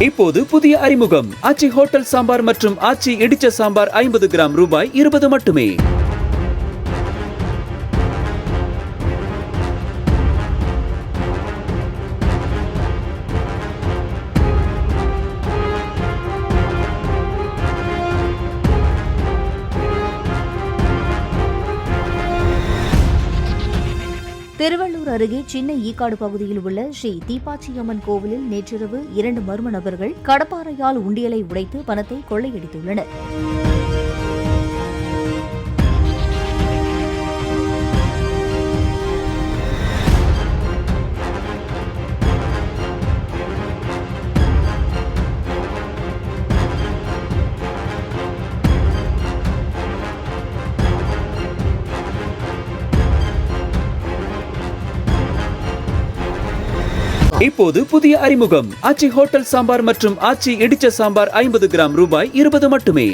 இப்போது புதிய அறிமுகம் ஆச்சி ஹோட்டல் சாம்பார் மற்றும் ஆச்சி இடிச்ச சாம்பார் 50 கிராம் ரூபாய் 20 மட்டுமே. திருவள்ளூர் அருகே சின்ன ஈக்காடு பகுதியில் உள்ள ஸ்ரீ தீப்பாச்சியம்மன் கோவிலில் நேற்றிரவு 2 மர்ம நபர்கள் கடப்பாறையால் உண்டியலை உடைத்து பணத்தை கொள்ளையடித்துள்ளனர். இப்போது புதிய அறிமுகம் ஆச்சி ஹோட்டல் சாம்பார் மற்றும் ஆச்சி இடிச்ச சாம்பார் 50 கிராம் ரூபாய் 20 மட்டுமே.